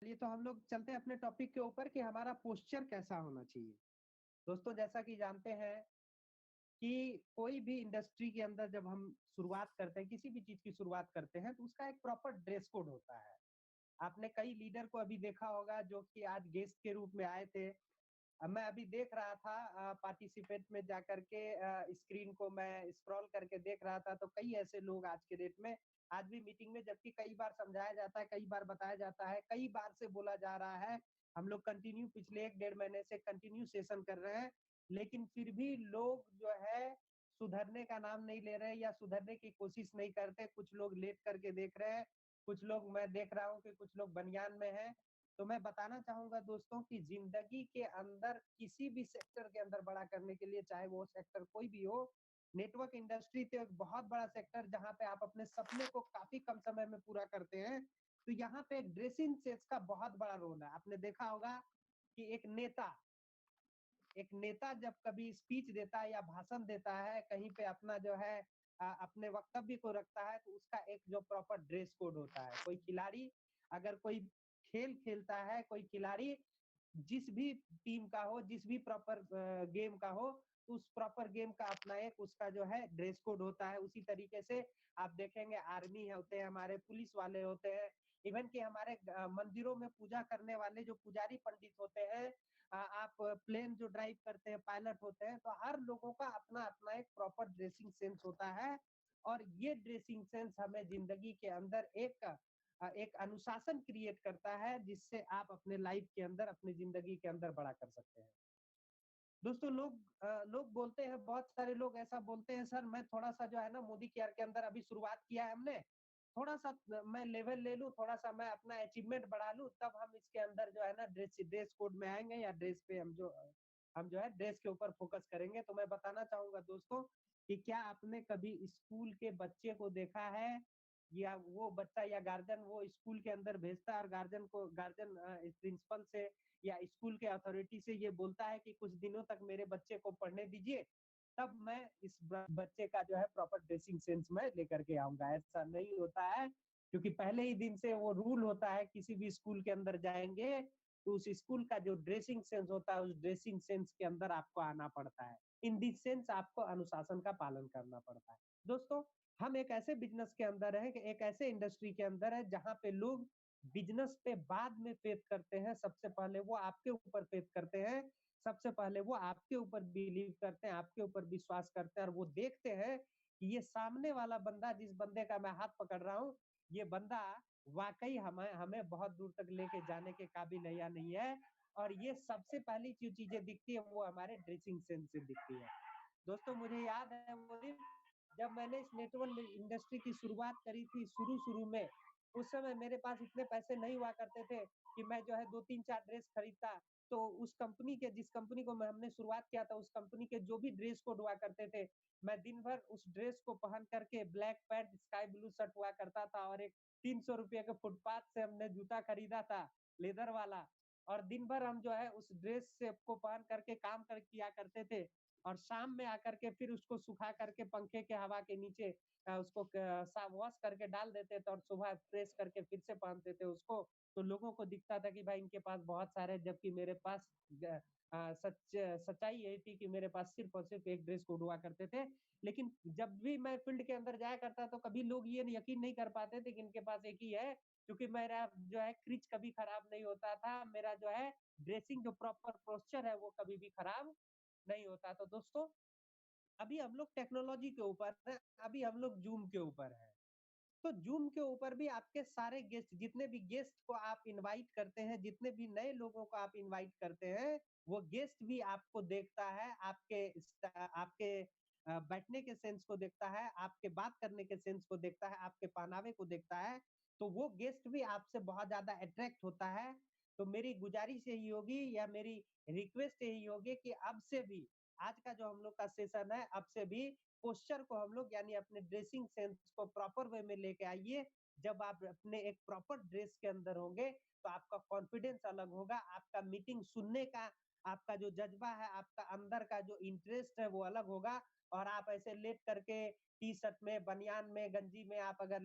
चलिए तो हम लोग चलते हैं अपने टॉपिक के ऊपर कि हमारा पोस्चर कैसा होना चाहिए। दोस्तों जैसा कि जानते हैं कि कोई भी इंडस्ट्री के अंदर जब हम शुरुआत करते हैं, किसी भी चीज़ की शुरुआत करते हैं, तो उसका एक प्रॉपर ड्रेस कोड होता है। आपने कई लीडर को अभी देखा होगा जो कि आज गेस्ट के रूप में आए थे। मैं अभी देख रहा था पार्टिसिपेट में जाकर के स्क्रीन को मैं स्क्रॉल करके देख रहा था, तो कई ऐसे लोग आज के डेट में आज भी मीटिंग में, जबकि कई बार समझाया जाता है, कई बार बताया जाता है, कई बार से बोला जा रहा है, हम लोग कंटिन्यू पिछले 1 डेढ़ महीने से कंटिन्यू सेशन कर रहे हैं, लेकिन फिर भी लोग जो है सुधरने का नाम नहीं ले रहे या सुधरने की कोशिश नहीं करते। कुछ लोग लेट करके देख रहे हैं, कुछ लोग, मैं देख रहा हूँ कि कुछ लोग बनियान में हैं। तो मैं बताना चाहूँगा दोस्तों कि ज़िंदगी के अंदर किसी भी सेक्टर के अंदर बड़ा करने के लिए, चाहे वो सेक्टर कोई भी हो, नेटवर्क इंडस्ट्री तो एक बहुत बड़ा सेक्टर जहाँ पे आप अपने सपने को काफ़ी कम समय में पूरा करते हैं। तो यहाँ पे ड्रेसिंग सेंस का बहुत बड़ा रोल है। आपने देखा होगा कि एक नेता जब कभी स्पीच देता है या भाषण देता है, कहीं पे अपना जो है अपने वक्तव्य को रखता है, तो उसका एक जो प्रॉपर ड्रेस कोड होता है। कोई खिलाड़ी अगर कोई खेल खेलता है, कोई खिलाड़ी जिस भी टीम का हो, जिस भी प्रॉपर गेम का हो, तो उस प्रॉपर गेम का अपना एक उसका जो है ड्रेस कोड होता है। उसी तरीके से आप देखेंगे आर्मी होते हैं, हमारे पुलिस वाले होते हैं, इवन कि हमारे मंदिरों में पूजा करने वाले जो पुजारी पंडित होते हैं, आप प्लेन जो ड्राइव करते हैं, पायलट होते हैं, तो हर लोगों का अपना-अपना एक प्रॉपर ड्रेसिंग सेंस होता है और ये ड्रेसिंग सेंस हमें ज़िंदगी के अंदर एक अनुशासन क्रिएट करता है, जिससे आप अपने लाइफ के अंदर, अपनी ज़िंदगी के अंदर बड़ा कर सकते हैं। दोस्तों लोग बोलते हैं, बहुत सारे लोग ऐसा बोलते हैं, सर मैं थोड़ा-सा जो है ना मोदी केयर के अंदर अभी शुरुआत किया है हमने, थोड़ा-सा मैं लेवल ले लूँ, थोड़ा-सा मैं अपना अचीवमेंट बढ़ा लूँ, तब हम इसके अंदर जो है ना ड्रेस ड्रेस कोड में आएँगे या ड्रेस पे हम जो है ड्रेस के ऊपर फोकस करेंगे। तो मैं बताना चाहूँगा दोस्तों कि क्या आपने कभी स्कूल के बच्चे को देखा है या वो बच्चा या गार्जियन वो स्कूल के अंदर भेजता है और गार्जियन प्रिंसिपल से या स्कूल के अथॉरिटी से ये बोलता है कि कुछ दिनों तक मेरे बच्चे को पढ़ने दीजिए, तब मैं इस बच्चे का जो है प्रॉपर ड्रेसिंग सेंस मैं लेकर के आऊँगा। ऐसा नहीं होता है, क्योंकि पहले ही दिन से वो रूल होता है, किसी भी स्कूल के अंदर जाएँगे, तो उस स्कूल का जो ड्रेसिंग सेंस होता है, उस ड्रेसिंग सेंस के अंदर आपको आना पड़ता है। इन दिस सेंस आपको अनुशासन का पालन करना पड़ता है। दोस्तों, हम एक ऐसे बिज़नेस के अंदर हैं कि एक ऐसे इंडस्ट्री के अंदर है जहाँ पे लोग बिज़नेस पे बाद में फेथ करते हैं, सबसे पहले वो आपके ऊपर फेथ करते हैं, सबसे पहले वो आपके ऊपर बिलीव करते हैं, आपके ऊपर विश्वास करते हैं और वो देखते हैं कि ये सामने वाला बंदा, जिस बंदे का मैं हाथ पकड़ रहा हूँ, ये बंदा वाक़ई हमें हमें बहुत दूर तक लेके जाने के काबिल है या नहीं है। और ये सबसे पहली जो चीज़ें दिखती है वो हमारे ड्रेसिंग सेंस से दिखती है। दोस्तों मुझे याद है वो दिन जब मैंने इस नेटवर्क इंडस्ट्री की शुरुआत करी थी शुरू-शुरू में, उस समय मेरे पास इतने पैसे नहीं हुआ करते थे कि मैं जो है 2, 3, 4 ड्रेस खरीदता। तो उस कंपनी के जिस कंपनी को मैं हमने शुरुआत किया था, उस कंपनी के जो भी ड्रेस कोड हुआ करते थे, मैं दिन भर उस ड्रेस को पहन करके black pant, sky blue shirt हुआ करता था और एक ₹300 के फुटपाथ से हमने जूता खरीदा था, लेदर वाला। और दिन भर हम जो है उस ड्रेस से को पहन करके काम कर किया करते थे और शाम में आकर के फिर उसको सुखा करके पंखे के हवा के नीचे उसको वॉश करके डाल देते थे और सुबह प्रेस करके फिर से पहनते थे उसको। तो लोगों को दिखता था कि भाई इनके पास बहुत सारे, जबकि मेरे पास सच्चाई यही थी कि मेरे पास सिर्फ और सिर्फ एक ड्रेस कोड हुआ करते थे। लेकिन जब भी मैं फील्ड के अंदर जाया करता तो कभी लोग ये यकीन नहीं कर पाते थे कि इनके पास एक ही है, क्योंकि मेरा जो है क्रिच कभी खराब नहीं होता था। मेरा जो है ड्रेसिंग जो प्रॉपर पोस्चर है वो कभी भी खराब नहीं होता। तो दोस्तों अभी हम लोग टेक्नोलॉजी के ऊपर हैं, अभी हम लोग ज़ूम के ऊपर हैं। तो ज़ूम के ऊपर भी आपके सारे गेस्ट, जितने भी गेस्ट को आप इनवाइट करते हैं, जितने भी नए लोगों को आप इनवाइट करते हैं, वो गेस्ट भी आपको देखता है, आपके बैठने के सेंस को देखता है, आपके बात करने के सेंस को देखता है, आपके पहनावे को देखता है, तो वो गेस्ट भी आपसे बहुत ज़्यादा अट्रैक्ट होता है। तो मेरी गुज़ारिश यही होगी या मेरी रिक्वेस्ट यही होगी कि अब से भी, आज का जो हम लोग का सेशन है, अब से भी पोस्चर को हम लोग यानी अपने ड्रेसिंग सेंस को प्रॉपर वे में लेके आइए। जब आप अपने एक प्रॉपर ड्रेस के अंदर होंगे, तो आपका कॉन्फिडेंस अलग होगा, आपका मीटिंग सुनने का आपका जो जज़्बा है, आपका अंदर का जो इंटरेस्ट है वो अलग होगा और आप ऐसे लेट करके टी-शर्ट में, बनियान में, गंजी में आप अगर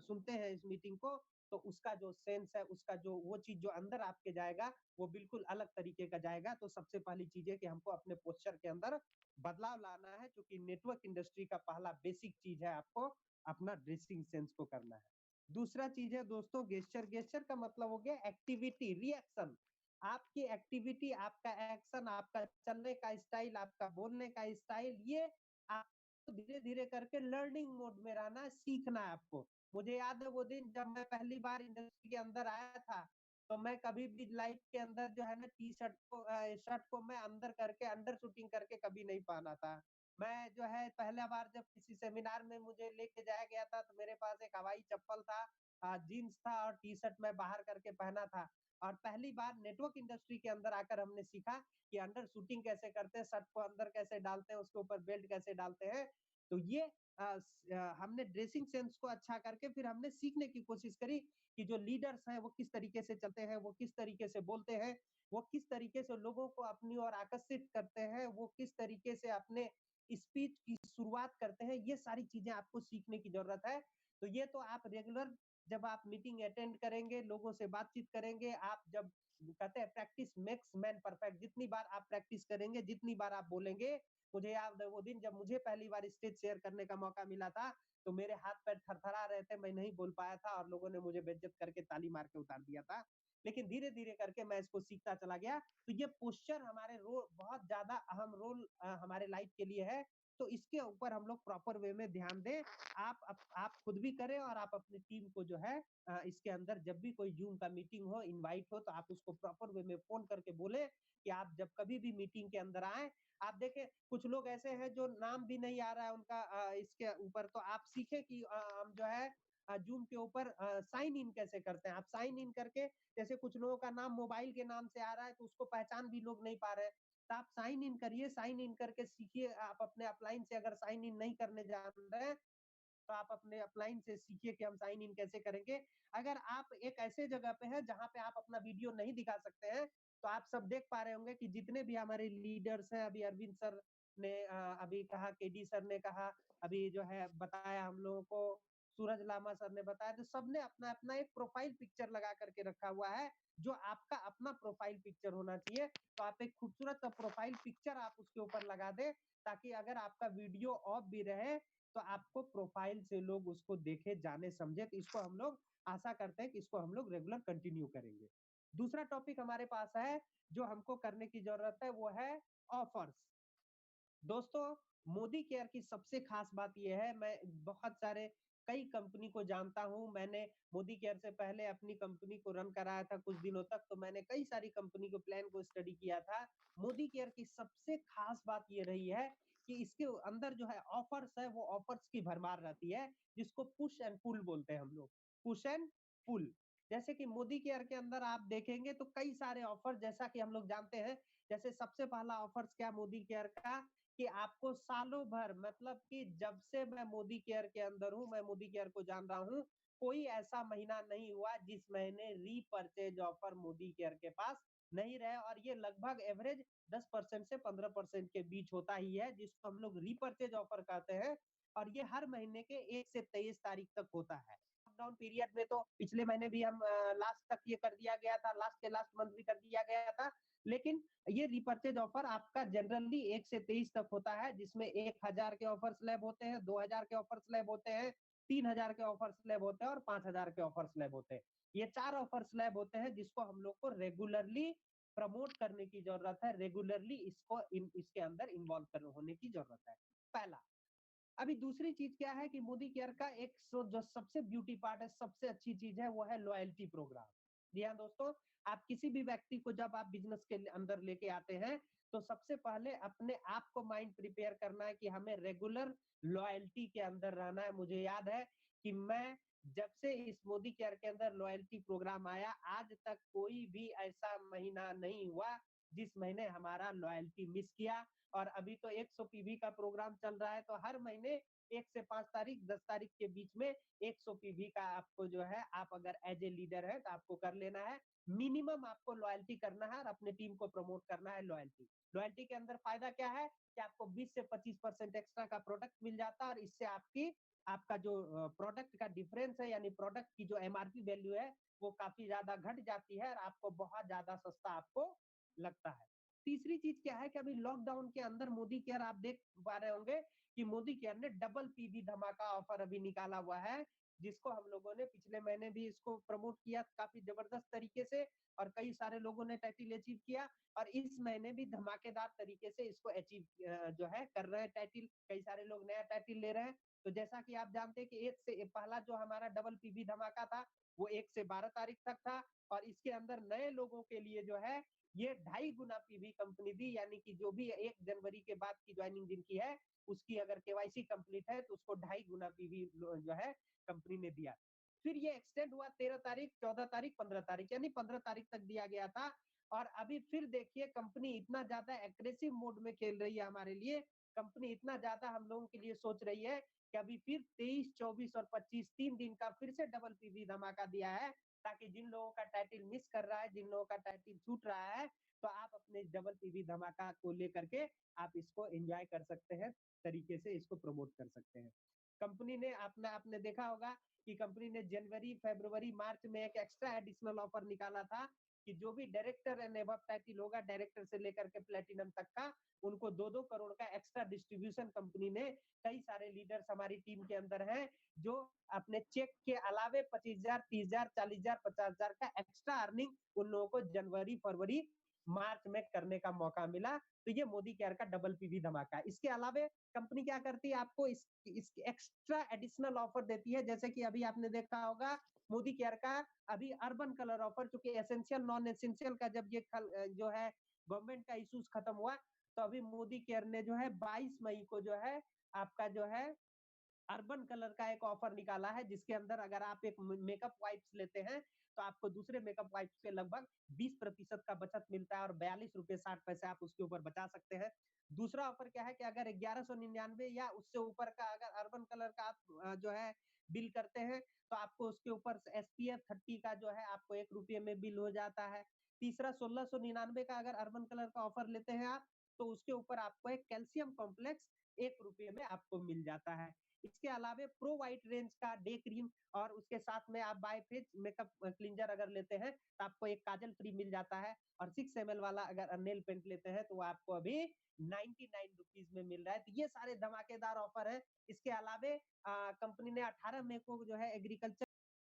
सुनते हैं इस मीटिंग को, तो उसका जो सेंस है, उसका जो वो चीज़ जो अंदर आपके जाएगा, वो बिल्कुल अलग तरीके का जाएगा। तो सबसे पहली चीज़ है कि हमको अपने पोस्चर के अंदर बदलाव लाना है, क्योंकि नेटवर्क इंडस्ट्री का पहला बेसिक चीज़ है आपको अपना ड्रेसिंग सेंस को करना है। दूसरा चीज़ है दोस्तों गेस्चर। गेस्चर का मतलब हो गया एक्टिविटी, रिएक्शन। आपकी एक्टिविटी, आपका एक्शन, आपका चलने का स्टाइल, आपका बोलने का स्टाइल, ये आपको धीरे-धीरे करके लर्निंग मोड में रहना है, सीखना है आपको। मुझे याद है वो दिन जब मैं पहली बार इंडस्ट्री के अंदर आया था, तो मैं कभी भी लाइफ के अंदर जो है ना टी-शर्ट को शर्ट को मैं अंदर करके अंडर शूटिंग करके कभी नहीं पहना था। मैं जो है पहला बार जब किसी सेमिनार में मुझे लेके जाया गया था, तो मेरे पास एक हवाई चप्पल था, जीन्स था और टी-शर्ट मैं बाहर करके पहना था। और पहली बार नेटवर्क इंडस्ट्री के अंदर आकर हमने सीखा कि अंडर शूटिंग कैसे करते हैं, शर्ट को अंदर कैसे डालते हैं, उसके ऊपर बेल्ट कैसे डालते हैं। तो ये हमने ड्रेसिंग सेंस को अच्छा करके फिर हमने सीखने की कोशिश करी कि जो लीडर्स हैं वो किस तरीके से चलते हैं, वो किस तरीके से बोलते हैं, वो किस तरीके से लोगों को अपनी ओर आकर्षित करते हैं, वो किस तरीके से अपने स्पीच की शुरुआत करते हैं, ये सारी चीजें आपको सीखने की जरूरत है। तो ये तो आप रेगुलर जब आप मीटिंग अटेंड करेंगे, लोगों से बातचीत करेंगे, आप जब कहते हैं प्रैक्टिस मेक्स मैन परफेक्ट, जितनी बार आप प्रैक्टिस करेंगे, जितनी बार आप बोलेंगे। मुझे याद है वो दिन जब मुझे पहली बार स्टेज शेयर करने का मौका मिला था, तो मेरे हाथ पैर थरथरा रहे थे, मैं नहीं बोल पाया था और लोगों ने मुझे बेइज्जत करके ताली मार के उतार दिया था। लेकिन धीरे-धीरे करके मैं इसको सीखता चला गया। तो ये पोस्चर हमारे रोल बहुत ज़्यादा अहम रोल हमारे लाइफ के लिए है। तो इसके ऊपर हम लोग प्रॉपर वे में ध्यान दें। आप खुद भी करें और आप अपनी टीम को जो है इसके अंदर जब भी कोई ज़ूम का मीटिंग हो, इनवाइट हो, तो आप उसको प्रॉपर वे में फ़ोन करके बोलें कि आप जब कभी भी मीटिंग के अंदर आएँ, आप देखें कुछ लोग ऐसे हैं जो नाम भी नहीं आ रहा है उनका इसके ऊपर, तो आप सीखें कि हम जो है ज़ूम के ऊपर साइन इन कैसे करते हैं। आप साइन इन करके, जैसे कुछ लोगों का नाम मोबाइल के नाम से आ रहा है, तो उसको पहचान भी लोग नहीं पा रहे हैं। तो आप साइन इन करिए, साइन इन करके सीखिए। आप अपने अपलाइन से अगर साइन इन नहीं करने जान रहे हैं, तो आप अपने अपलाइन से सीखिए कि हम साइन इन कैसे करेंगे। अगर आप एक ऐसे जगह पे हैं जहाँ पे आप अपना वीडियो नहीं दिखा सकते हैं, तो आप सब देख पा रहे होंगे कि जितने भी हमारे लीडर्स हैं, अभी अरविंद सर ने अभी कहा, केडी सर ने कहा, अभी जो है बताया हम लोगों को, सूरज लामा सर ने बताया, तो सबने अपना-अपना एक प्रोफाइल पिक्चर लगा करके रखा हुआ है, जो आपका अपना प्रोफाइल पिक्चर होना चाहिए। तो आप एक खूबसूरत सा प्रोफाइल पिक्चर आप उसके ऊपर लगा दें, ताकि अगर आपका वीडियो ऑफ भी रहे, तो आपको प्रोफाइल से लोग उसको देखे, जाने, समझे। तो इसको हम लोग आशा करते हैं कि इसको हम लोग रेगुलर कंटिन्यू करेंगे। दूसरा टॉपिक हमारे पास है, जो हमको करने की ज़रूरत है, वो है ऑफर्स। दोस्तों, मोदी केयर की सबसे खास बात ये है, मैं बहुत सारे कई कंपनी को जानता हूँ। मैंने मोदी केयर से पहले अपनी कंपनी को रन कराया था कुछ दिनों तक, तो मैंने कई सारी कंपनी को प्लान को स्टडी किया था। मोदी केयर की सबसे खास बात ये रही है कि इसके अंदर जो है ऑफर्स है, वो ऑफर्स की भरमार रहती है, जिसको पुश एंड पुल बोलते हैं हम लोग। Push and pull. जैसे कि मोदी केयर के अंदर आप देखेंगे तो कई सारे ऑफर, जैसा कि हम लोग जानते हैं, जैसे सबसे पहला ऑफर्स क्या मोदी केयर का, कि आपको सालों भर, मतलब कि जब से मैं मोदी केयर के अंदर हूँ, मैं मोदी केयर को जान रहा हूँ, कोई ऐसा महीना नहीं हुआ जिस महीने रीपर्चेज ऑफर मोदी केयर के पास नहीं रहे। और ये लगभग एवरेज 10% से 15% के बीच होता ही है, जिसको हम लोग रीपर्चेज ऑफर कहते हैं। और ये हर महीने के 1 से 23 तारीख तक होता है। लॉकडाउन पीरियड में तो पिछले महीने भी हम लास्ट तक ये कर दिया गया था, लास्ट के लास्ट मंथ भी कर दिया गया था। लेकिन ये रिपर्चेज ऑफर आपका जनरली 1 से 23 तक होता है, जिसमें 1000 के ऑफर स्लैब होते हैं, 2000 के ऑफर स्लैब होते हैं, 3000 के ऑफर स्लैब होते हैं और 5000 के ऑफर स्लैब होते हैं। ये 4 ऑफर स्लैब होते हैं, जिसको हम लोग को रेगुलरली प्रमोट करने की जरूरत है, रेगुलरली इसके अंदर इन्वॉल्व होने की जरूरत है। पहला। अभी दूसरी चीज क्या है कि मोदी केयर का एक जो सबसे ब्यूटी पार्ट है, सबसे अच्छी चीज है, वो है लॉयल्टी प्रोग्राम। जी हाँ दोस्तों, आप किसी भी व्यक्ति को जब आप बिजनेस के अंदर लेके आते हैं, तो सबसे पहले अपने आप को माइंड प्रिपेयर करना है कि हमें रेगुलर लॉयल्टी के अंदर रहना है। मुझे याद है कि मैं जब से इस मोदी केयर के अंदर लॉयल्टी प्रोग्राम आया, आज तक कोई भी ऐसा महीना नहीं हुआ जिस महीने हमारा लॉयल्टी मिस किया। और अभी तो 100 पीवी का प्रोग्राम चल रहा है, तो हर महीने 1 से 5 तारीख, 10 तारीख के बीच में 100 पीवी का आपको जो है, आप अगर एज ए लीडर है तो आपको कर लेना है। मिनिमम आपको लॉयल्टी करना है और अपने टीम को प्रमोट करना है लॉयल्टी। लॉयल्टी के अंदर फायदा क्या है कि आपको 20 से 25% एक्स्ट्रा का प्रोडक्ट मिल जाता है और इससे आपकी आपका जो प्रोडक्ट का डिफरेंस है यानी प्रोडक्ट की जो एमआरपी वैल्यू है, वो काफ़ी ज़्यादा घट जाती है और आपको बहुत ज़्यादा सस्ता आपको लगता है। तीसरी चीज़ क्या है कि अभी लॉकडाउन के अंदर मोदी केयर आप देख पा रहे होंगे कि मोदी केयर ने डबल पीवी धमाका ऑफर अभी निकाला हुआ है, जिसको हम लोगों ने पिछले महीने भी इसको प्रमोट किया काफ़ी ज़बरदस्त तरीके से और कई सारे लोगों ने टाइटल अचीव किया और इस महीने भी धमाकेदार तरीके से इसको अचीव जो है कर रहे हैं टाइटल, कई सारे लोग नया टाइटल ले रहे हैं। तो जैसा कि आप जानते हैं कि 1 से पहला जो हमारा डबल पीवी धमाका था, वो 1 से 12 तारीख तक था और इसके अंदर नए लोगों के लिए जो है ये 2.5 गुना पीवी कंपनी दी, यानी कि जो भी 1 जनवरी के बाद की ज्वाइनिंग जिनकी है, उसकी अगर केवाईसी कंप्लीट है तो उसको 2.5 गुना पीवी जो है कंपनी ने दिया। फिर ये एक्सटेंड हुआ 13 तारीख, 14 तारीख, 15 तारीख यानी 15 तारीख तक दिया गया था और अभी फिर देखिए कंपनी इतना ज्यादा एग्रेसिव मोड में खेल रही है हमारे लिए, कंपनी इतना ज्यादा हम लोगों के लिए सोच रही है कि अभी फिर 23, 24 और 25 3 दिन का फिर से डबल पीवी धमाका दिया है, ताकि जिन लोगों का टाइटल मिस कर रहा है, जिन लोगों का टाइटल छूट रहा है, तो आप अपने डबल पीवी धमाका को लेकर के आप इसको एंजॉय कर सकते हैं, तरीके से इसको प्रमोट कर सकते हैं। कंपनी ने आपने आपने देखा होगा कि कंपनी ने जनवरी, फरवरी, मार्च में एक एक्स्ट्रा एडिशनल ऑफर निकाला था कि जो भी डायरेक्टर एंड अबव टाइटल होगा, डायरेक्टर से लेकर के प्लेटिनम तक का, उनको 2-2 करोड़ का एक्स्ट्रा डिस्ट्रीब्यूशन कंपनी ने, कई सारे लीडर्स हमारी टीम के अंदर हैं, जो अपने चेक के अलावे 25,000, 30,000, 40,000, 50,000 का एक्स्ट्रा अर्निंग उन लोगों को जनवरी, फरवरी, मार्च में करने का मौका मिला। तो ये मोदी केयर का डबल पीवी धमाका है। इसके अलावे कंपनी क्या करती है, आपको इस एक्स्ट्रा एडिशनल ऑफर देती है, जैसे कि अभी आपने देखा होगा मोदी केयर का अभी अर्बन कलर ऑफर, चूंकि एसेंशियल नॉन एसेंशियल का जब ये जो है गवर्नमेंट का इश्यूज खत्म हुआ, तो अभी मोदी केयर ने जो है 22 मई को जो है आपका जो है अर्बन कलर का एक ऑफर निकाला है, जिसके अंदर अगर आप एक मेकअप वाइप्स लेते हैं तो आपको दूसरे मेकअप वाइप्स पे लगभग 20% का बचत मिलता है और 42 रुपए 60 पैसे आप उसके ऊपर बचा सकते हैं। दूसरा ऑफर क्या है कि अगर 1199 या उससे ऊपर का अगर अर्बन कलर का आप जो है बिल करते हैं, तो आपको उसके ऊपर SPF 30 का जो है आपको 1 रुपये में बिल हो जाता है। तीसरा 1699 का अगर अर्बन कलर का ऑफर लेते हैं आप, तो उसके ऊपर आपको एक कैल्शियम कॉम्प्लेक्स 1 रुपये में आपको मिल जाता है। इसके अलावे प्रो वाइट रेंज का डे क्रीम और उसके साथ में आप बाय फेज मेकअप क्लींजर अगर लेते हैं, तो आपको एक काजल फ्री मिल जाता है और 6 ml वाला अगर नेल पेंट लेते हैं, तो वो आपको अभी 99 रुपीज में मिल रहा है। तो ये सारे धमाकेदार ऑफर है। इसके अलावे कंपनी ने 18 मई को जो है एग्रीकल्चर